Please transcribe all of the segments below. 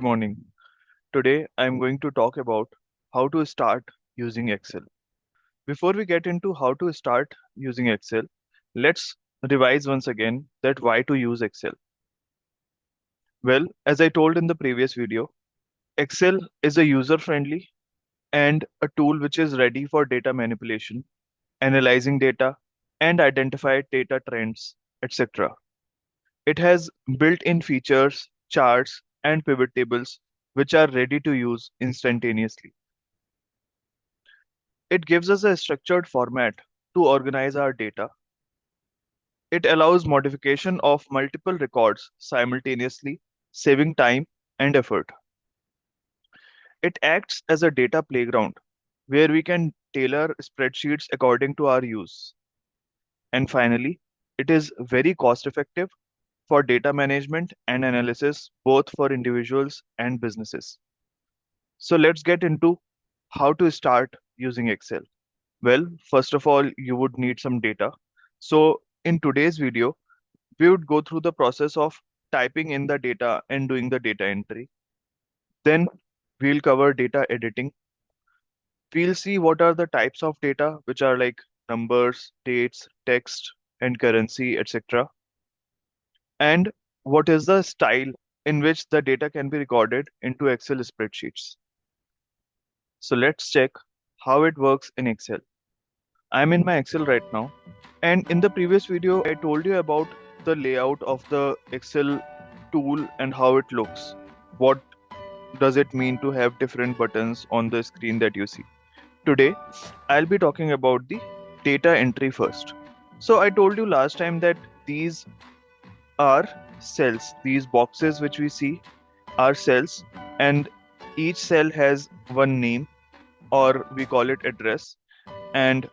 morning. Today I'm going to talk about how to start using Excel. Before we get into how to start using Excel, let's revise once again that why to use Excel. Well, as I told in the previous video, Excel is a user-friendly and a tool which is ready for data manipulation, analyzing data, and identify data trends, etc. It has built-in features, charts, and pivot tables which are ready to use instantaneously. It gives us a structured format to organize our data. It allows modification of multiple records simultaneously, saving time and effort. It acts as a data playground where we can tailor spreadsheets according to our use. And finally, it is very cost effective for data management and analysis, both for individuals and businesses. So let's get into how to start using Excel. Well, first of all, you would need some data. So in today's video, we would go through the process of typing in the data and doing the data entry. Then we'll cover data editing. We'll see what are the types of data, which are like numbers, dates, text, and currency, etc. And what is the style in which the data can be recorded into Excel spreadsheets. So let's check how it works in Excel. I'm in my Excel right now. And in the previous video, I told you about the layout of the Excel tool and how it looks. What does it mean to have different buttons on the screen that you see? Today, I'll be talking about the data entry first. So I told you last time that these are cells. These boxes which we see are cells, and each cell has one name, or we call it address. And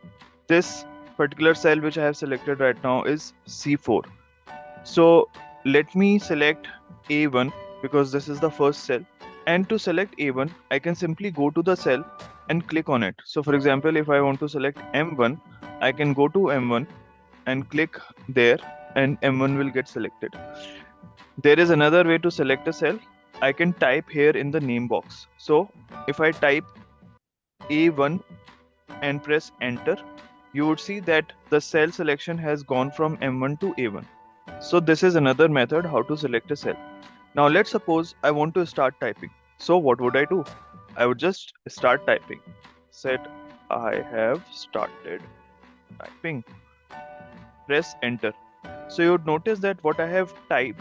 this particular cell which I have selected right now is C4. So let me select A1 because this is the first cell. And to select A1, I can simply go to the cell and click on it. So for example, if I want to select M1, I can go to M1 and click there, and M1 will get selected. There is another way to select a cell. I can type here in the name box. So if I type A1 and press enter, you would see that the cell selection has gone from M1 to A1. So this is another method how to select a cell. Now let's suppose I want to start typing. So what would I do? I would just start typing. Set I have started typing. Press enter. So you would notice that what I have typed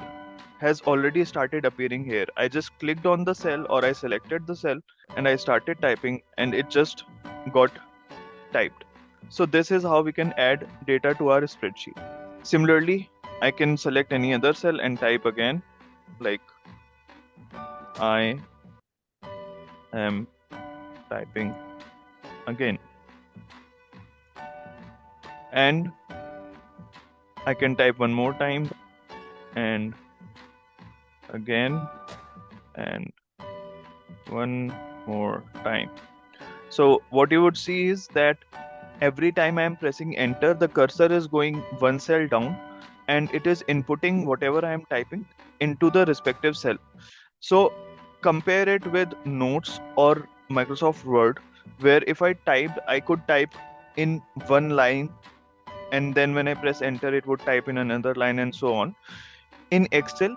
has already started appearing here. I just clicked on the cell, or I selected the cell, and I started typing, and it just got typed. So this is how we can add data to our spreadsheet. Similarly, I can select any other cell and type again, like I am typing again. And I can type one more time, and again, and one more time. So what you would see is that every time I am pressing enter, the cursor is going one cell down, and it is inputting whatever I am typing into the respective cell. So compare it with Notes or Microsoft Word, where if I typed, I could type in one line, and then when I press enter, it would type in another line, and so on. In Excel,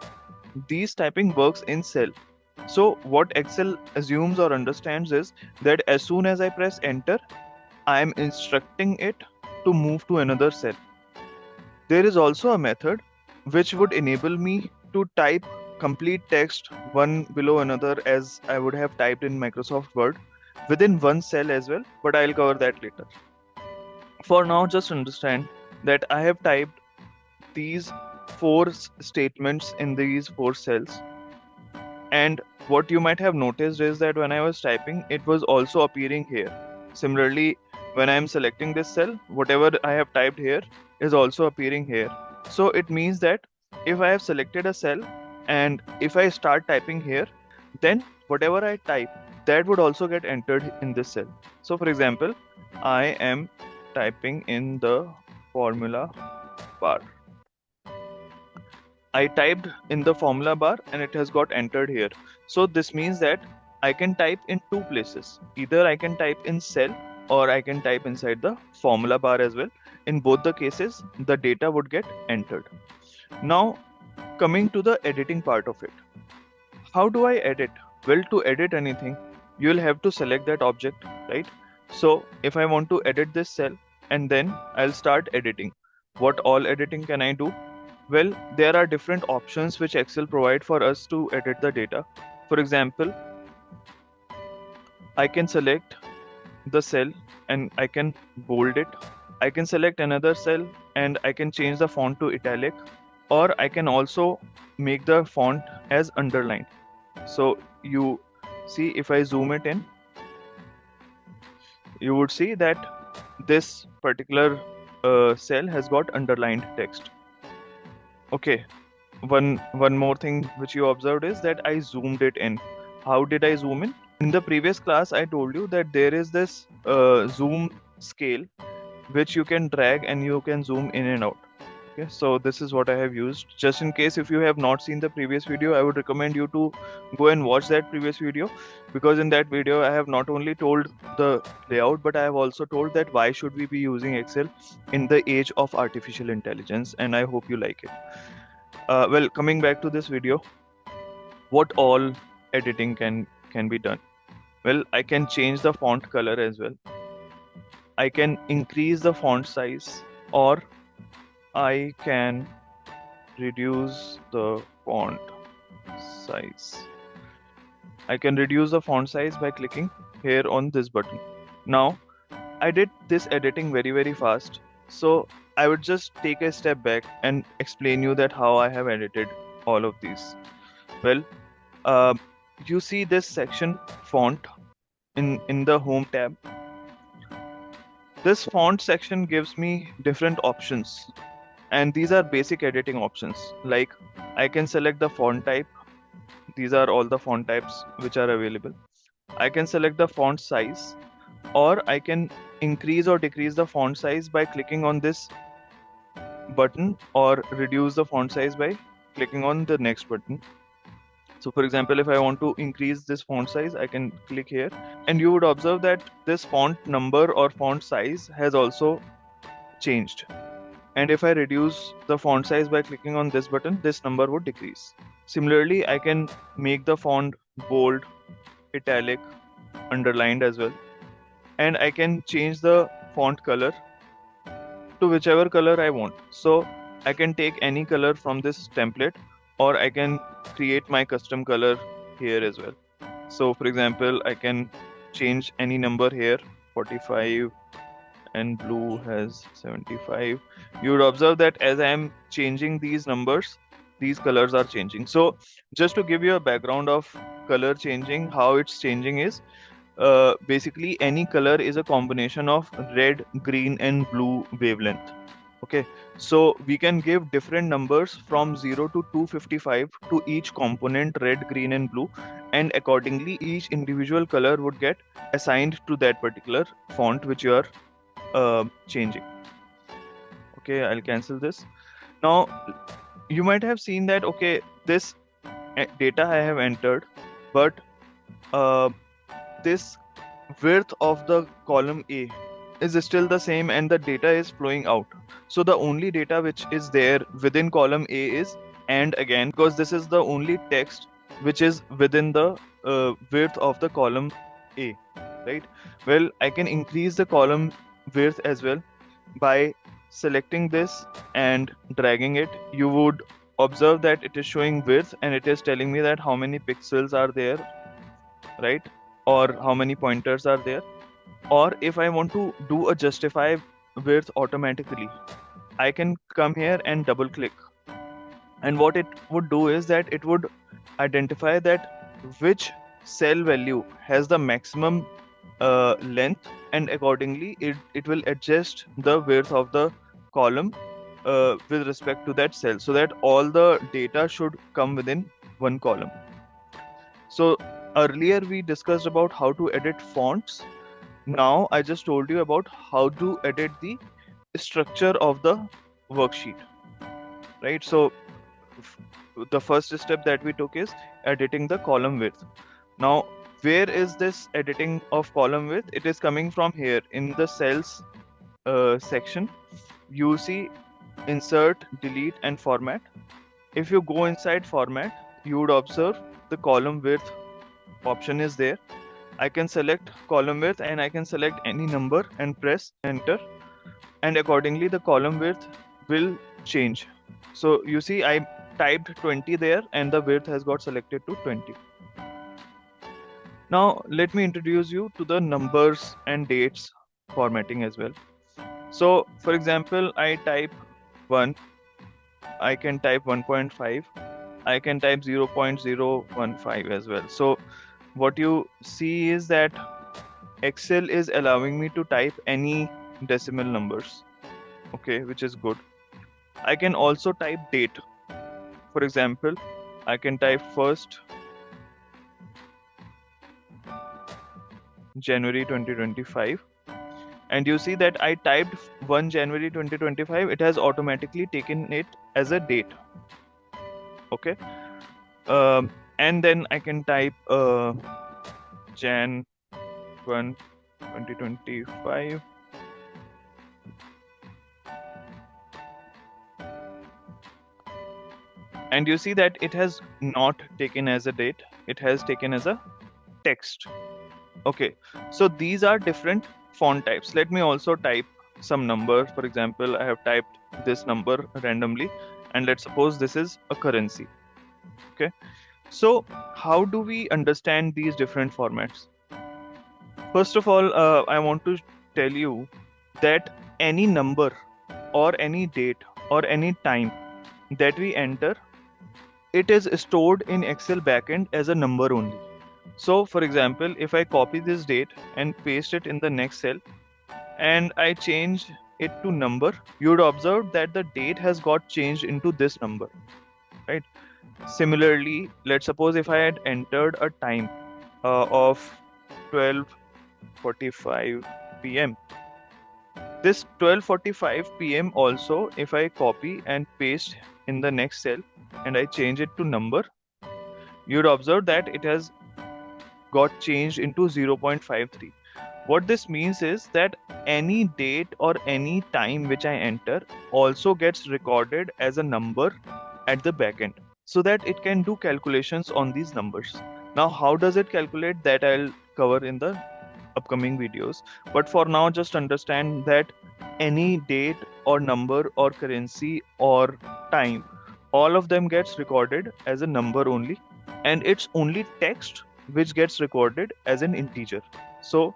these typing works in cell. So what Excel assumes or understands is that as soon as I press enter, I am instructing it to move to another cell. There is also a method which would enable me to type complete text one below another as I would have typed in Microsoft Word within one cell as well, but I'll cover that later. For now, just understand that I have typed these four statements in these four cells. And what you might have noticed is that when I was typing, it was also appearing here. Similarly, when I am selecting this cell, whatever I have typed here is also appearing here. So it means that if I have selected a cell and if I start typing here, then whatever I type, that would also get entered in this cell. So for example, I am typing in the formula bar. I typed in the formula bar and it has got entered here. So this means that I can type in two places. Either I can type in cell or I can type inside the formula bar as well. In both the cases, the data would get entered. Now, coming to the editing part of it. How do I edit? Well, to edit anything, you'll have to select that object, right? So if I want to edit this cell and then I'll start editing. What all editing can I do? Well, there are different options which Excel provide for us to edit the data. For example, I can select the cell and I can bold it. I can select another cell and I can change the font to italic, or I can also make the font as underlined. So you see, if I zoom it in, you would see that this particular cell has got underlined text. Okay, one more thing which you observed is that I zoomed it in. How did I zoom in? In the previous class, I told you that there is this zoom scale which you can drag and you can zoom in and out. Okay, so this is what I have used. Just in case if you have not seen the previous video, I would recommend you to go and watch that previous video, because in that video I have not only told the layout, but I have also told that why should we be using Excel in the age of artificial intelligence, and I hope you like it. Well, coming back to this video, what all editing can be done? Well, I can change the font color as well. I can increase the font size, or I can reduce the font size. I can reduce the font size by clicking here on this button. Now, I did this editing very fast, so I would just take a step back and explain you that how I have edited all of these. Well, uh, you see this section font in the home tab. This font section gives me different options, and these are basic editing options. Like, I can select the font type. These are all the font types which are available. I can select the font size, or I can increase or decrease the font size by clicking on this button, or reduce the font size by clicking on the next button. So for example, if I want to increase this font size, I can click here, and you would observe that this font number or font size has also changed. And if I reduce the font size by clicking on this button, this number would decrease. Similarly, I can make the font bold, italic, underlined as well. And I can change the font color to whichever color I want. So I can take any color from this template, or I can create my custom color here as well. So for example, I can change any number here, 45, and blue has 75. You would observe that as I am changing these numbers, these colors are changing. So just to give you a background of color changing, how it's changing is, basically any color is a combination of red, green, and blue wavelength. Okay, so we can give different numbers from 0 to 255 to each component, red, green, and blue, and accordingly each individual color would get assigned to that particular font which you are changing. Okay, I'll cancel this. Now you might have seen that, okay, this data I have entered, but uh, this width of the column A is still the same and the data is flowing out. So the only data which is there within column A is and again, because this is the only text which is within the width of the column A, right? Well, I can increase the column width as well by selecting this and dragging it. You would observe that it is showing width and it is telling me that how many pixels are there, right? Or how many pointers are there. Or if I want to do a justify width automatically, I can come here and double click. And what it would do is that it would identify that which cell value has the maximum length, and accordingly it will adjust the width of the column with respect to that cell, so that all the data should come within one column. So earlier we discussed about how to edit fonts. Now I just told you about how to edit the structure of the worksheet, right? So the first step that we took is editing the column width. Now, where is this editing of column width? It is coming from here in the cells section. You see insert, delete, and format. If you go inside format, you would observe the column width option is there. I can select column width and I can select any number and press enter, and accordingly the column width will change. So you see I typed 20 there and the width has got selected to 20. Now let me introduce you to the numbers and dates formatting as well. So for example, I type 1, I can type 1.5, I can type 0.015 as well. So what you see is that Excel is allowing me to type any decimal numbers, okay, which is good. I can also type date. For example, I can type 1st January 2025, and you see that I typed 1 January 2025. It has automatically taken it as a date, okay. And then I can type Jan 1 2025, and you see that it has not taken as a date, it has taken as a text. Okay, so these are different font types. Let me also type some number. For example, I have typed this number randomly, and let's suppose this is a currency. Okay, so how do we understand these different formats? First of all, I want to tell you that any number or any date or any time that we enter, it is stored in Excel backend as a number only. So for example, if I copy this date and paste it in the next cell and I change it to number, you would observe that the date has got changed into this number, right? Similarly, let's suppose if I had entered a time of 12:45 p.m. This 12:45 p.m. also, if I copy and paste in the next cell and I change it to number, you'd observe that it has got changed into 0.53. What this means is that any date or any time which I enter also gets recorded as a number at the backend so that it can do calculations on these numbers. Now, how does it calculate? That I'll cover in the upcoming videos. But for now, just understand that any date or number or currency or time, all of them gets recorded as a number only, and it's only text which gets recorded as an integer. So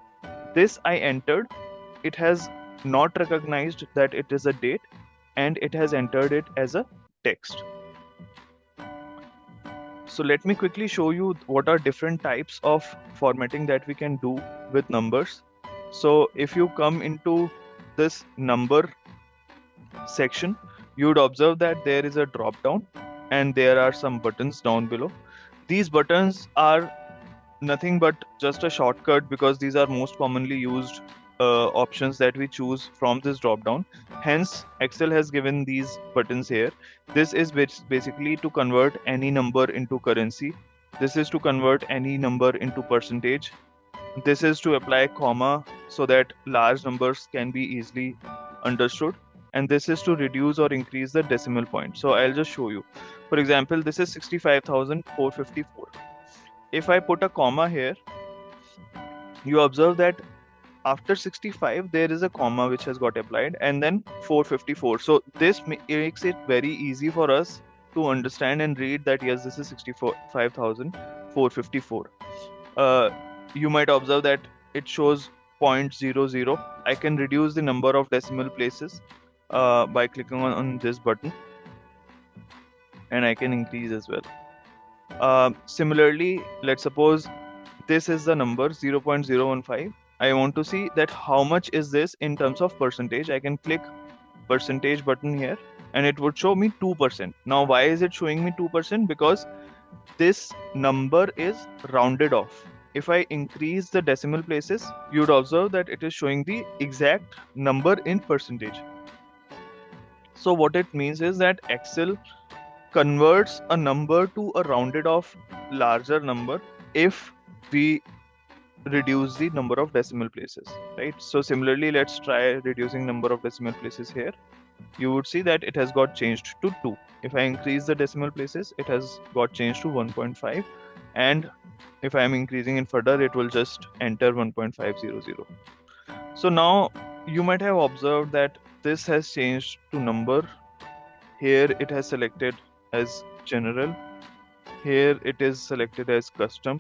this I entered, it has not recognized that it is a date and it has entered it as a text. So let me quickly show you what are different types of formatting that we can do with numbers. So if you come into this number section, you would observe that there is a drop down and there are some buttons down below. These buttons are nothing but just a shortcut because these are most commonly used options that we choose from this drop down. Hence, Excel has given these buttons here. This is basically to convert any number into currency. This is to convert any number into percentage. This is to apply comma so that large numbers can be easily understood. And this is to reduce or increase the decimal point. So I'll just show you. For example, this is 65,454. If I put a comma here, you observe that after 65 there is a comma which has got applied and then 454. So this makes it very easy for us to understand and read that yes, this is 65,454. You might observe that it shows 0.00. I can reduce the number of decimal places by clicking on this button, and I can increase as well. Similarly, let's suppose this is the number 0.015. I want to see that how much is this in terms of percentage. I can click percentage button here and it would show me 2%. Now, why is it showing me 2%? Because this number is rounded off. If I increase the decimal places, you would observe that it is showing the exact number in percentage. So what it means is that Excel converts a number to a rounded off larger number if we reduce the number of decimal places, right? So similarly, let's try reducing number of decimal places here. You would see that it has got changed to 2. If I increase the decimal places, it has got changed to 1.5, and if I am increasing it further, it will just enter 1.500. So now you might have observed that this has changed to number. Here it has selected as general. Here it is selected as custom.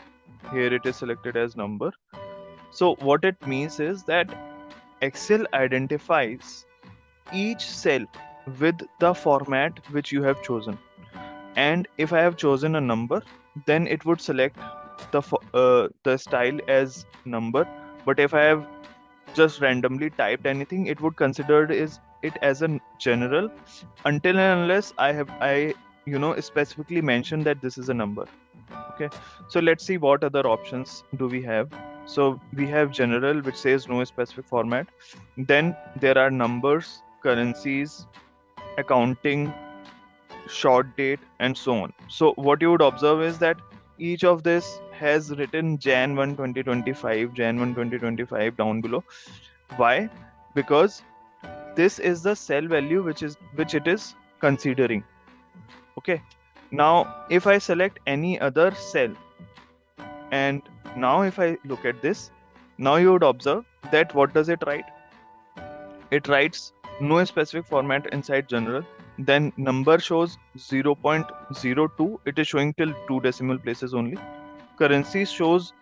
Here it is selected as number. So what it means is that Excel identifies each cell with the format which you have chosen. And if I have chosen a number, then it would select the style as number. But if I have just randomly typed anything, it would consider it as a general until and unless I specifically mention that this is a number. Okay, so let's see what other options do we have. So we have general, which says no specific format. Then there are numbers, currencies, accounting, short date, and so on. So what you would observe is that each of this has written Jan 1 2025, Jan 1 2025 down below. Why? Because this is the cell value which it is considering. Okay, now if I select any other cell, and now if I look at this, now you would observe that what does it write? It writes no specific format inside general. Then number shows 0.02. It is showing till 2 decimal places only. Currency shows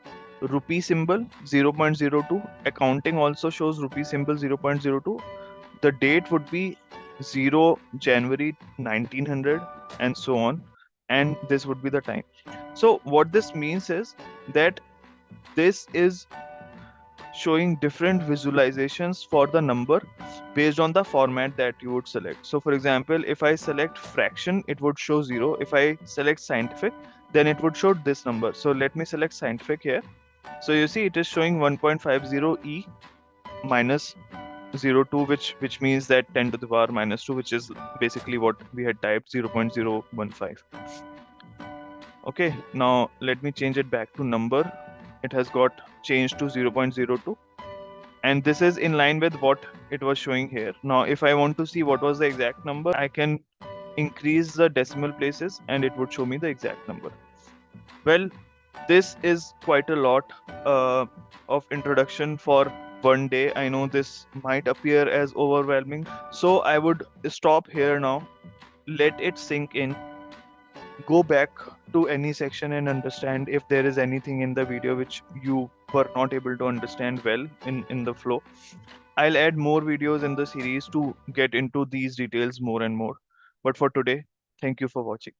rupee symbol 0.02. Accounting also shows rupee symbol 0.02. The date would be 0 January 1900, and so on. And this would be the time. So what this means is that this is showing different visualizations for the number based on the format that you would select. So for example, if I select fraction, it would show 0. If I select scientific, then it would show this number. So let me select scientific here. So you see it is showing 1.50 e minus 02, which means that 10 to the power minus 2, which is basically what we had typed, 0.015. Okay, now let me change it back to number. It has got changed to 0.02, and this is in line with what it was showing here. Now if I want to see what was the exact number, I can increase the decimal places and it would show me the exact number. Well, this is quite a lot of introduction for one day. I know this might appear as overwhelming, so I would stop here now, let it sink in, go back to any section and understand if there is anything in the video which you were not able to understand well in the flow. I'll add more videos in the series to get into these details more and more. But for today, thank you for watching.